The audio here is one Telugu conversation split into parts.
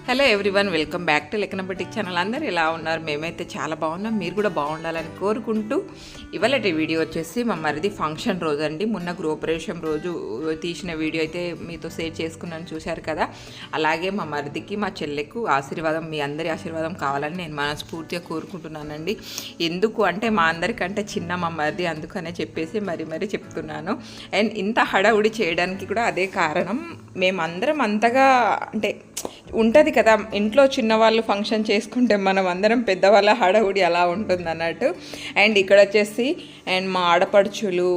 Hello everyone, welcome back to లెక్కన బుటిక్ ఛానల్. అందరూ ఎలా ఉన్నారు? మేమైతే చాలా బాగున్నాం. మీరు కూడా బాగుండాలని కోరుకుంటూ ఇవాళ వీడియో వచ్చేసి మా మరిది ఫంక్షన్ రోజు అండి. మొన్న గృహప్రవేశం రోజు తీసిన వీడియో అయితే మీతో షేర్ చేసుకున్నాను, చూశారు కదా. అలాగే మా మరిదికి మా చెల్లెకు ఆశీర్వాదం, మీ అందరి ఆశీర్వాదం కావాలని నేను మనస్ఫూర్తిగా కోరుకుంటున్నానండి. ఎందుకు అంటే మా అందరికంటే చిన్న మా మరిది, అందుకనే చెప్పేసి మరీ చెప్తున్నాను. అండ్ ఇంత హడావుడి చేయడానికి కూడా అదే కారణం. మేమందరం అంతగా అంటే ఉంటుంది కదా, ఇంట్లో చిన్నవాళ్ళు ఫంక్షన్ చేసుకుంటే మనం అందరం పెద్దవాళ్ళ హడావుడి అలా ఉంటుంది అన్నట్టు. అండ్ ఇక్కడ వచ్చేసి మా ఆడపడుచులు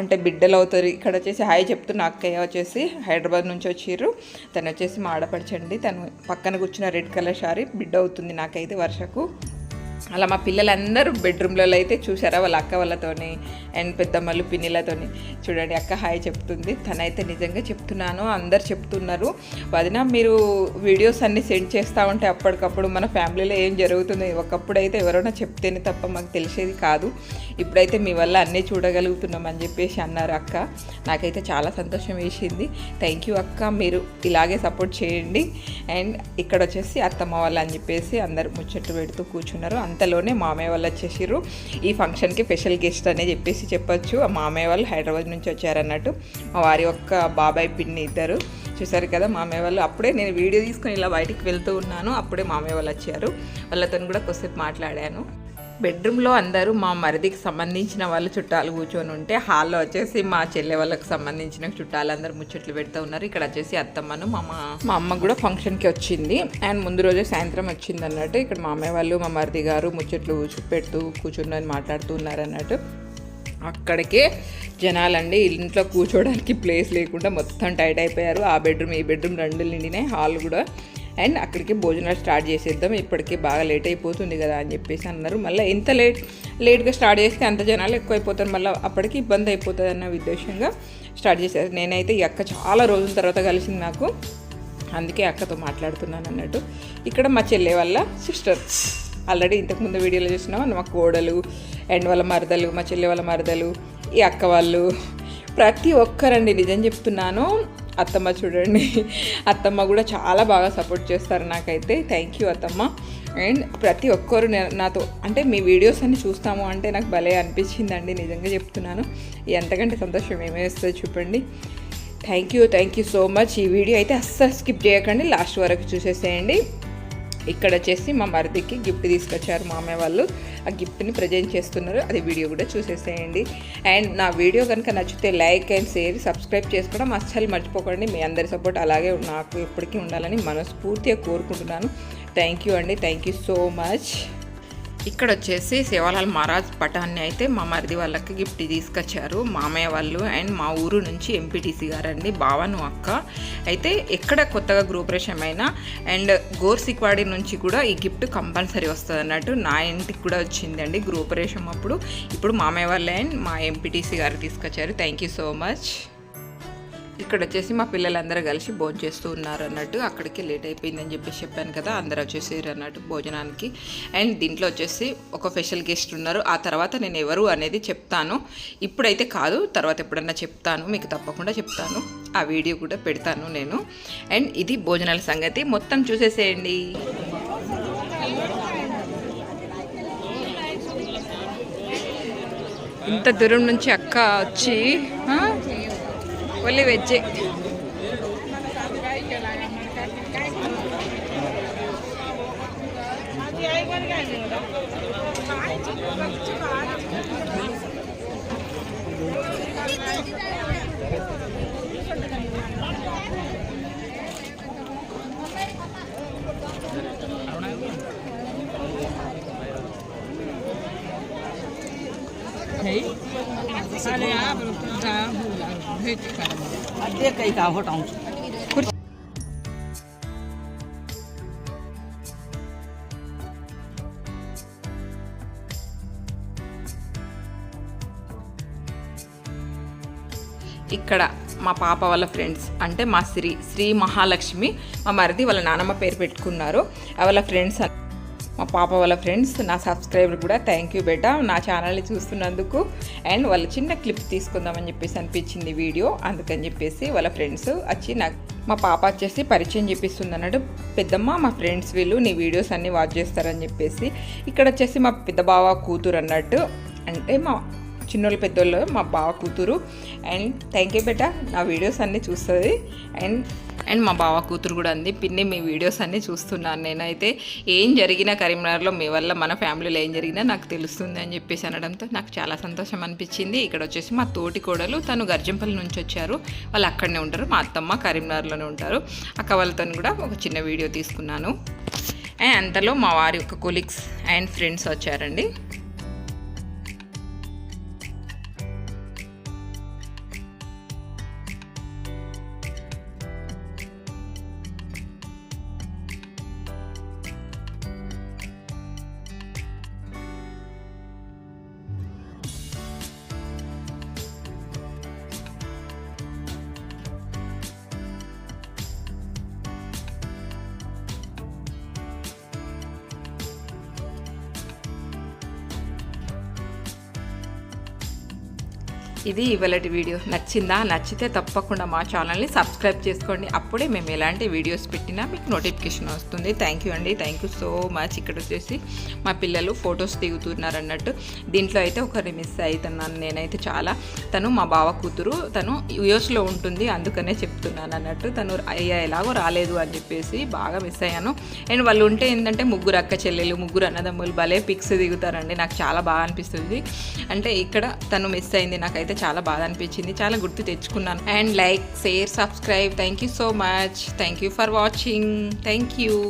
అంటే బిడ్డలు అవుతారు. ఇక్కడ వచ్చేసి హాయ్ చెప్తున్న అక్కయ్య వచ్చేసి హైదరాబాద్ నుంచి వచ్చిర్రు. తను వచ్చేసి మా ఆడపడుచండి. తను పక్కన కూర్చున్న రెడ్ కలర్ శారీ బిడ్డ అవుతుంది నాకైతే వర్షకు. అలా మా పిల్లలందరూ బెడ్రూమ్లలో అయితే చూసారా వాళ్ళ అక్క వాళ్ళతోని అండ్ పెద్దమ్మలు పిన్నిలతోని. చూడండి అక్క హాయ్ చెప్తుంది. తనైతే నిజంగా చెప్తున్నాను, అందరు చెప్తున్నారు, వదిన మీరు వీడియోస్ అన్నీ సెండ్ చేస్తూ ఉంటే అప్పటికప్పుడు మన ఫ్యామిలీలో ఏం జరుగుతుంది, ఒకప్పుడు అయితే ఎవరైనా చెప్తేనే తప్ప మాకు తెలిసేది కాదు, ఇప్పుడైతే మీ వల్ల అన్నీ చూడగలుగుతున్నామని చెప్పేసి అన్నారు అక్క. నాకైతే చాలా సంతోషం వేసింది. థ్యాంక్ యూ అక్క, మీరు ఇలాగే సపోర్ట్ చేయండి. అండ్ ఇక్కడ వచ్చేసి అత్తమ్మ వాళ్ళు అని చెప్పేసి అందరు ముచ్చట్లు పెడుతూ కూర్చున్నారు. అంతలోనే మామయ్య వాళ్ళు వచ్చేసారు. ఈ ఫంక్షన్కి స్పెషల్ గెస్ట్ అనే చెప్పొచ్చు. ఆ మామయ్య వాళ్ళు హైదరాబాద్ నుంచి వచ్చారన్నట్టు. మా వారి యొక్క బాబాయ్ పిన్ని ఇద్దరు చూసారు కదా. మామయ్య వాళ్ళు అప్పుడే నేను వీడియో తీసుకొని ఇలా బయటికి వెళ్తూ ఉన్నాను, అప్పుడే మామయ్య వాళ్ళు వచ్చారు. వాళ్ళతో కూడా కొద్దిసేపు మాట్లాడాను. బెడ్రూమ్లో అందరూ మా మరిదికి సంబంధించిన వాళ్ళు చుట్టాలు కూర్చొని ఉంటే, హాల్లో వచ్చేసి మా చెల్లె వాళ్ళకి సంబంధించిన చుట్టాలు అందరూ ముచ్చట్లు పెడుతూ ఉన్నారు. ఇక్కడ వచ్చేసి అత్తమ్మను మా అమ్మ కూడా ఫంక్షన్కి వచ్చింది. అండ్ ముందు రోజే సాయంత్రం వచ్చింది అన్నట్టు. ఇక్కడ మా అమ్మాయి వాళ్ళు మా మరిది గారు ముచ్చట్లు పెడుతూ కూర్చుని మాట్లాడుతూ ఉన్నారు అన్నట్టు. అక్కడికే జనాలండి, ఇంట్లో కూర్చోడానికి ప్లేస్ లేకుండా మొత్తం టైట్ అయిపోయారు. ఆ బెడ్రూమ్ ఈ బెడ్రూమ్ రెండు నిండినాయి, హాల్ కూడా. అండ్ అక్కడికి భోజనాలు స్టార్ట్ చేసేద్దాం, ఇప్పటికీ బాగా లేట్ అయిపోతుంది కదా అని చెప్పేసి అన్నారు. మళ్ళీ ఎంత లేట్గా స్టార్ట్ చేస్తే అంత జనాలు ఎక్కువైపోతారు, మళ్ళీ అప్పటికి ఇబ్బంది అయిపోతుంది అన్న ఉద్దేశంగా స్టార్ట్ చేశారు. నేనైతే ఈ అక్క చాలా రోజుల తర్వాత కలిసింది నాకు, అందుకే అక్కతో మాట్లాడుతున్నాను అన్నట్టు. ఇక్కడ మా చెల్లె వాళ్ళ సిస్టర్, ఆల్రెడీ ఇంతకుముందు వీడియోలో చూసినామా, మా కోడలు అండ్ వాళ్ళ మరదలు, మా చెల్లె వాళ్ళ మరదలు, ఈ అక్క వాళ్ళు ప్రతి ఒక్కరండి, నిజం చెప్తున్నాను. అత్తమ్మ చూడండి, అత్తమ్మ కూడా చాలా బాగా సపోర్ట్ చేస్తారు నాకైతే. థ్యాంక్ యూ అత్తమ్మ. అండ్ ప్రతి ఒక్కరు నాతో అంటే మీ వీడియోస్ అన్ని చూస్తాము అంటే నాకు భలే అనిపించిందండి, నిజంగా చెప్తున్నాను. ఎంతకంటే సంతోషం ఏమేస్తుంది చూపండి. Thank you so much. ఈ వీడియో అయితే అస్సలు స్కిప్ చేయకండి, లాస్ట్ వరకు చూసేసేయండి. ఇక్కడ వచ్చేసి మా మరిదికి గిఫ్ట్ తీసుకొచ్చారు మామయ్య వాళ్ళు, ఆ గిఫ్ట్ని ప్రజెంట్ చేస్తున్నారు, అది వీడియో కూడా చూసేసేయండి. అండ్ నా వీడియో కనుక నచ్చితే లైక్ అండ్ షేర్, సబ్స్క్రైబ్ చేసుకోవడం అస్సలు మర్చిపోకండి. మీ అందరి సపోర్ట్ అలాగే నాకు ఎప్పటికీ ఉండాలని మనస్ఫూర్తిగా కోరుకుంటున్నాను. థ్యాంక్ యూ అండి, థ్యాంక్ యూ సో మచ్. ఇక్కడ వచ్చేసి సేవాలాల్ మహారాజ్ పటాన్ని అయితే మా మరిది వాళ్ళకి గిఫ్ట్ తీసుకొచ్చారు మామయ్య వాళ్ళు. అండ్ మా ఊరు నుంచి ఎంపీటీసీ గారండి, బావను అక్క అయితే ఎక్కడ కొత్తగా గృహప్రవేశం అయినా అండ్ గోర్సిక్వాడి నుంచి కూడా ఈ గిఫ్ట్ కంపల్సరీ వస్తుంది అన్నట్టు. నా ఇంటికి కూడా వచ్చిందండి గృహప్రవేశం అప్పుడు. ఇప్పుడు మామయ్య వాళ్ళు అండ్ మా ఎంపీటీసీ గారు తీసుకొచ్చారు. Thank you so much. ఇక్కడ వచ్చేసి మా పిల్లలందరూ కలిసి భోజనం చేస్తూ ఉన్నారు అన్నట్టు. అక్కడికి లేట్ అయిపోయిందని చెప్పేసి చెప్పాను కదా, అందరూ వచ్చేసారు అన్నట్టు భోజనానికి. అండ్ దీంట్లో వచ్చేసి ఒక స్పెషల్ గెస్ట్ ఉన్నారు. ఆ తర్వాత నేను ఎవరు అనేది చెప్తాను, ఇప్పుడైతే కాదు, తర్వాత ఎప్పుడన్నా చెప్తాను, మీకు తప్పకుండా చెప్తాను, ఆ వీడియో కూడా పెడతాను నేను. అండ్ ఇది భోజనాల సంగతి, మొత్తం చూసేసేయండి. ఇంత దూరం నుంచి అక్క వచ్చి ఓన్లీ వెజ్జే. ఇక్కడ మా పాప వాళ్ళ ఫ్రెండ్స్ అంటే మా శ్రీ మహాలక్ష్మి, మా మరిది వాళ్ళ నానమ్మ పేరు పెట్టుకున్నారు. వాళ్ళ ఫ్రెండ్స్ మా పాప వాళ్ళ ఫ్రెండ్స్, నా సబ్స్క్రైబర్ కూడా థ్యాంక్ యూ బేటా నా ఛానల్ని చూస్తున్నందుకు. అండ్ వాళ్ళ చిన్న క్లిప్ తీసుకుందామని చెప్పేసి అనిపించింది వీడియో, అందుకని చెప్పేసి వాళ్ళ ఫ్రెండ్స్ వచ్చి నాకు మా పాప వచ్చేసి పరిచయం చేపిస్తుంది అన్నట్టు. పెద్దమ్మ మా ఫ్రెండ్స్ వీళ్ళు నీ వీడియోస్ అన్నీ వాచ్ చేస్తారని చెప్పేసి. ఇక్కడ వచ్చేసి మా పెద్ద బావ కూతురు అన్నట్టు, అంటే మా చిన్నోళ్ళు పెద్దోళ్ళు మా బావ కూతురు. అండ్ థ్యాంక్ యూ బేటా నా వీడియోస్ అన్నీ చూస్తుంది. అండ్ మా బావ కూతురు కూడా అంది, పిన్ని మీ వీడియోస్ అన్నీ చూస్తున్నాను నేనైతే, ఏం జరిగినా కరీంనగర్లో మీ వల్ల మన ఫ్యామిలీలో ఏం జరిగినా నాకు తెలుస్తుంది అని చెప్పేసి అనడంతో నాకు చాలా సంతోషం అనిపించింది. ఇక్కడ వచ్చేసి మా తోటి కోడలు, తను గర్జంపల్లి నుంచి వచ్చారు, వాళ్ళు అక్కడనే ఉంటారు. మా అత్తమ్మ కరీంనగర్లోనే ఉంటారు. అక్క వాళ్ళతో కూడా ఒక చిన్న వీడియో తీసుకున్నాను. అండ్ అంతలో మా వారి యొక్క కొలీగ్స్ అండ్ ఫ్రెండ్స్ వచ్చారండి. ఇది ఇవాళటి వీడియో. నచ్చిందా? నచ్చితే తప్పకుండా మా ఛానల్ని సబ్స్క్రైబ్ చేసుకోండి. అప్పుడే మేము ఎలాంటి వీడియోస్ పెట్టినా మీకు నోటిఫికేషన్ వస్తుంది. థ్యాంక్ యూ అండి, థ్యాంక్ యూ సో మచ్. ఇక్కడ వచ్చేసి మా పిల్లలు ఫొటోస్ దిగుతున్నారు అన్నట్టు. దీంట్లో అయితే ఒకరిని మిస్ అవుతున్నాను నేనైతే చాలా. తను మా బావ కూతురు, తను యూఎస్లో ఉంటుంది, అందుకనే చెప్తున్నాను అన్నట్టు. తను ఎలాగో రాలేదు అని చెప్పేసి బాగా మిస్ అయ్యాను. అండ్ వాళ్ళు ఉంటే ఏంటంటే ముగ్గురు అక్క చెల్లెలు, ముగ్గురు అన్నదమ్ములు భలే పిక్స్ దిగుతారండి. నాకు చాలా బాగా అనిపిస్తుంది. అంటే ఇక్కడ తను మిస్ అయింది, నాకైతే చాలా బాధ అనిపించింది, చాలా గుర్తు తెచ్చుకున్నాను. And like, share, subscribe. Thank you so much. Thank you for watching. Thank you.